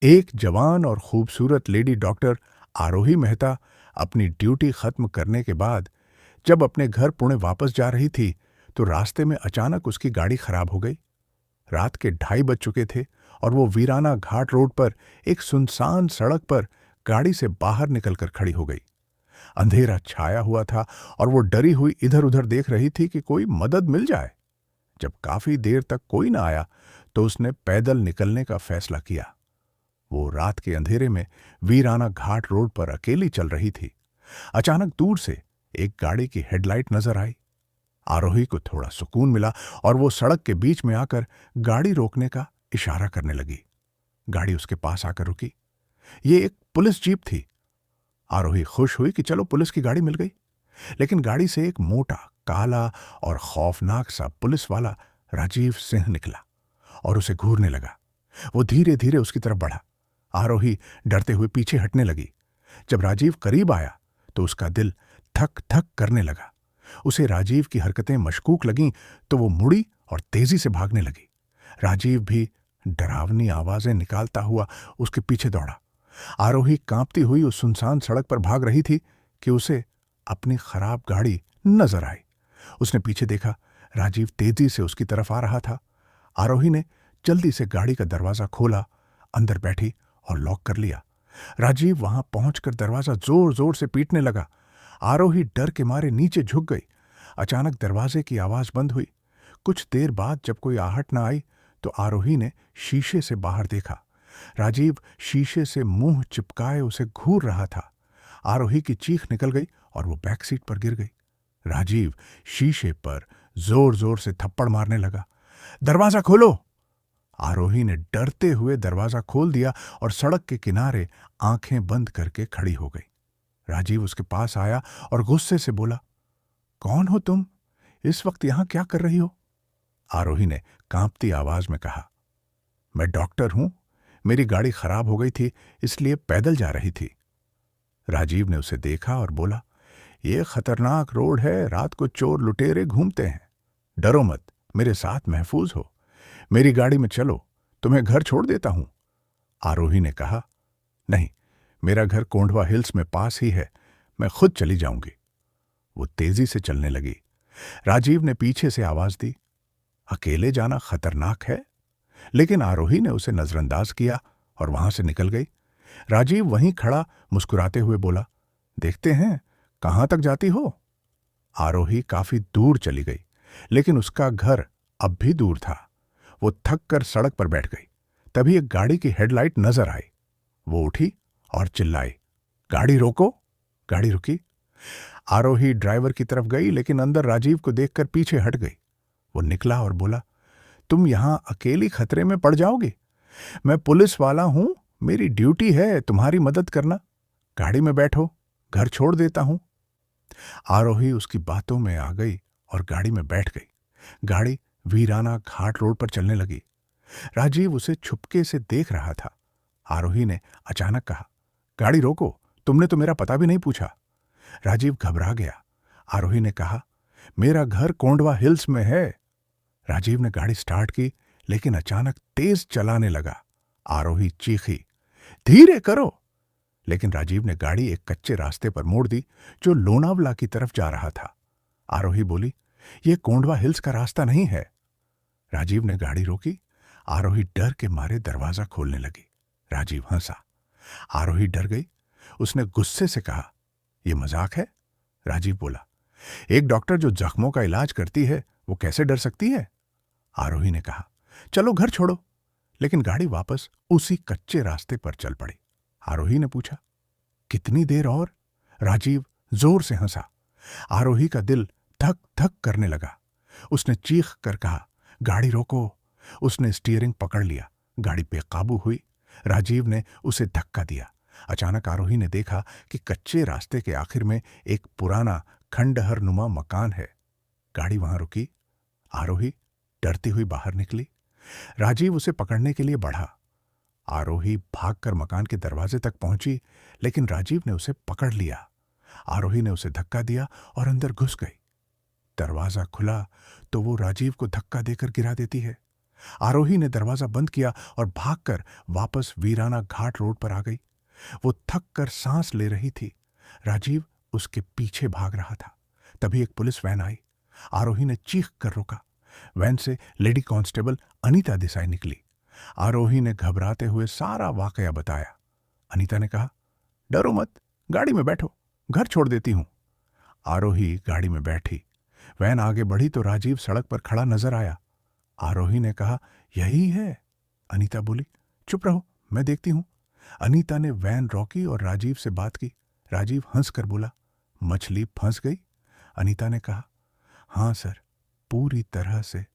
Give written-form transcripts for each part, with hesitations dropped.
एक जवान और खूबसूरत लेडी डॉक्टर आरोही मेहता अपनी ड्यूटी खत्म करने के बाद जब अपने घर पुणे वापस जा रही थी तो रास्ते में अचानक उसकी गाड़ी खराब हो गई। रात के 2:30 बज चुके थे और वो वीराना घाट रोड पर एक सुनसान सड़क पर गाड़ी से बाहर निकलकर खड़ी हो गई। अंधेरा छाया हुआ था और वो डरी हुई इधर उधर देख रही थी कि कोई मदद मिल जाए। जब काफी देर तक कोई ना आया तो उसने पैदल निकलने का फैसला किया। वो रात के अंधेरे में वीराना घाट रोड पर अकेली चल रही थी। अचानक दूर से एक गाड़ी की हेडलाइट नजर आई। आरोही को थोड़ा सुकून मिला और वो सड़क के बीच में आकर गाड़ी रोकने का इशारा करने लगी। गाड़ी उसके पास आकर रुकी। ये एक पुलिस जीप थी। आरोही खुश हुई कि चलो पुलिस की गाड़ी मिल गई। लेकिन गाड़ी से एक मोटा, काला और खौफनाक सा पुलिस वाला राजीव सिंह निकला और उसे घूरने लगा। वो धीरे धीरे उसकी तरफ बढ़ा। आरोही डरते हुए पीछे हटने लगी। जब राजीव करीब आया तो उसका दिल धक धक करने लगा। उसे राजीव की हरकतें मशकूक लगीं तो वो मुड़ी और तेजी से भागने लगी। राजीव भी डरावनी आवाजें निकालता हुआ उसके पीछे दौड़ा। आरोही कांपती हुई उस सुनसान सड़क पर भाग रही थी कि उसे अपनी खराब गाड़ी नजर आई। उसने पीछे देखा। राजीव तेजी से उसकी तरफ आ रहा था। आरोही ने जल्दी से गाड़ी का दरवाजा खोला, अंदर बैठी और लॉक कर लिया। राजीव वहां पहुंचकर दरवाजा जोर जोर से पीटने लगा। आरोही डर के मारे नीचे झुक गई। अचानक दरवाजे की आवाज बंद हुई। कुछ देर बाद जब कोई आहट न आई तो आरोही ने शीशे से बाहर देखा। राजीव शीशे से मुंह चिपकाए उसे घूर रहा था। आरोही की चीख निकल गई और वो बैक सीट पर गिर गई। राजीव शीशे पर जोर जोर से थप्पड़ मारने लगा। दरवाजा खोलो! आरोही ने डरते हुए दरवाजा खोल दिया और सड़क के किनारे आंखें बंद करके खड़ी हो गई। राजीव उसके पास आया और गुस्से से बोला, कौन हो तुम? इस वक्त यहां क्या कर रही हो? आरोही ने कांपती आवाज में कहा, मैं डॉक्टर हूं। मेरी गाड़ी खराब हो गई थी, इसलिए पैदल जा रही थी। राजीव ने उसे देखा और बोला, यह खतरनाक रोड है, रात को चोर लुटेरे घूमते हैं। डरो मत, मेरे साथ महफूज हो। मेरी गाड़ी में चलो, तुम्हें घर छोड़ देता हूं। आरोही ने कहा, नहीं, मेरा घर कोंडवा हिल्स में पास ही है, मैं खुद चली जाऊंगी। वो तेजी से चलने लगी। राजीव ने पीछे से आवाज दी, अकेले जाना खतरनाक है। लेकिन आरोही ने उसे नजरअंदाज किया और वहां से निकल गई। राजीव वहीं खड़ा मुस्कुराते हुए बोला, देखते हैं कहां तक जाती हो। आरोही काफी दूर चली गई, लेकिन उसका घर अब भी दूर था। वो थक कर सड़क पर बैठ गई। तभी एक गाड़ी की हेडलाइट नजर आई। वो उठी और चिल्लाई, गाड़ी रोको! गाड़ी रुकी। आरोही ड्राइवर की तरफ गई, लेकिन अंदर राजीव को देखकर पीछे हट गई। वो निकला और बोला, तुम यहां अकेली खतरे में पड़ जाओगी। मैं पुलिस वाला हूं, मेरी ड्यूटी है तुम्हारी मदद करना। गाड़ी में बैठो, घर छोड़ देता हूं। आरोही उसकी बातों में आ गई और गाड़ी में बैठ गई। गाड़ी वीराना घाट रोड पर चलने लगी। राजीव उसे छुपके से देख रहा था। आरोही ने अचानक कहा, गाड़ी रोको, तुमने तो मेरा पता भी नहीं पूछा। राजीव घबरा गया। आरोही ने कहा, मेरा घर कोंडवा हिल्स में है। राजीव ने गाड़ी स्टार्ट की, लेकिन अचानक तेज चलाने लगा। आरोही चीखी, धीरे करो! लेकिन राजीव ने गाड़ी एक कच्चे रास्ते पर मोड़ दी जो लोनावला की तरफ जा रहा था। आरोही बोली, यह कोंडवा हिल्स का रास्ता नहीं है। राजीव ने गाड़ी रोकी। आरोही डर के मारे दरवाजा खोलने लगी। राजीव हंसा। आरोही डर गई। उसने गुस्से से कहा, यह मजाक है? राजीव बोला, एक डॉक्टर जो जख्मों का इलाज करती है वो कैसे डर सकती है? आरोही ने कहा, चलो घर छोड़ो। लेकिन गाड़ी वापस उसी कच्चे रास्ते पर चल पड़ी। आरोही ने पूछा, कितनी देर और? राजीव जोर से हंसा। आरोही का दिल धक धक करने लगा। उसने चीख कर कहा, गाड़ी रोको! उसने स्टीयरिंग पकड़ लिया। गाड़ी बेकाबू हुई। राजीव ने उसे धक्का दिया। अचानक आरोही ने देखा कि कच्चे रास्ते के आखिर में एक पुराना खंडहर नुमा मकान है। गाड़ी वहां रुकी। आरोही डरती हुई बाहर निकली। राजीव उसे पकड़ने के लिए बढ़ा। आरोही भागकर मकान के दरवाजे तक पहुंची, लेकिन राजीव ने उसे पकड़ लिया। आरोही ने उसे धक्का दिया और अंदर घुस गई। दरवाजा खुला तो वो राजीव को धक्का देकर गिरा देती है। आरोही ने दरवाजा बंद किया और भागकर वापस वीराना घाट रोड पर आ गई। वो थक कर सांस ले रही थी। राजीव उसके पीछे भाग रहा था। तभी एक पुलिस वैन आई। आरोही ने चीख कर रोका। वैन से लेडी कांस्टेबल अनीता देसाई निकली। आरोही ने घबराते हुए सारा वाकया बताया। अनीता ने कहा, डरो मत, गाड़ी में बैठो, घर छोड़ देती हूं। आरोही गाड़ी में बैठी। वैन आगे बढ़ी तो राजीव सड़क पर खड़ा नजर आया। आरोही ने कहा, यही है। अनीता बोली, चुप रहो, मैं देखती हूं। अनीता ने वैन रोकी और राजीव से बात की। राजीव हंसकर बोला, मछली फंस गई? अनीता ने कहा, हां सर, पूरी तरह से।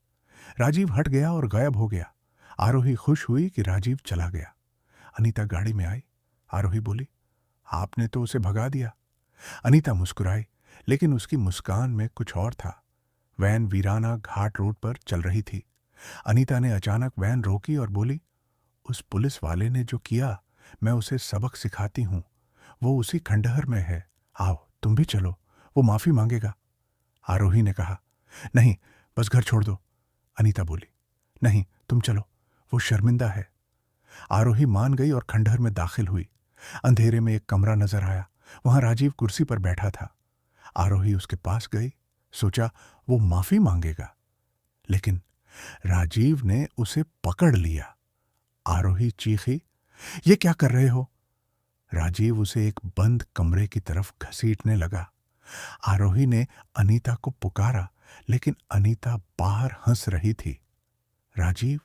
राजीव हट गया और गायब हो गया। आरोही खुश हुई कि राजीव चला गया। अनीता गाड़ी में आई। आरोही बोली, आपने तो उसे भगा दिया। अनीता मुस्कुराई, लेकिन उसकी मुस्कान में कुछ और था। वैन वीराना घाट रोड पर चल रही थी। अनीता ने अचानक वैन रोकी और बोली, उस पुलिस वाले ने जो किया, मैं उसे सबक सिखाती हूं। वो उसी खंडहर में है। आओ तुम भी चलो, वो माफी मांगेगा। आरोही ने कहा, नहीं, बस घर छोड़ दो। अनीता बोली, नहीं, तुम चलो, वो शर्मिंदा है। आरोही मान गई और खंडहर में दाखिल हुई। अंधेरे में एक कमरा नजर आया। वहां राजीव कुर्सी पर बैठा था। आरोही उसके पास गई। सोचा वो माफी मांगेगा, लेकिन राजीव ने उसे पकड़ लिया। आरोही चीखी, ये क्या कर रहे हो? राजीव उसे एक बंद कमरे की तरफ घसीटने लगा। आरोही ने अनीता को पुकारा, लेकिन अनीता बाहर हंस रही थी। राजीव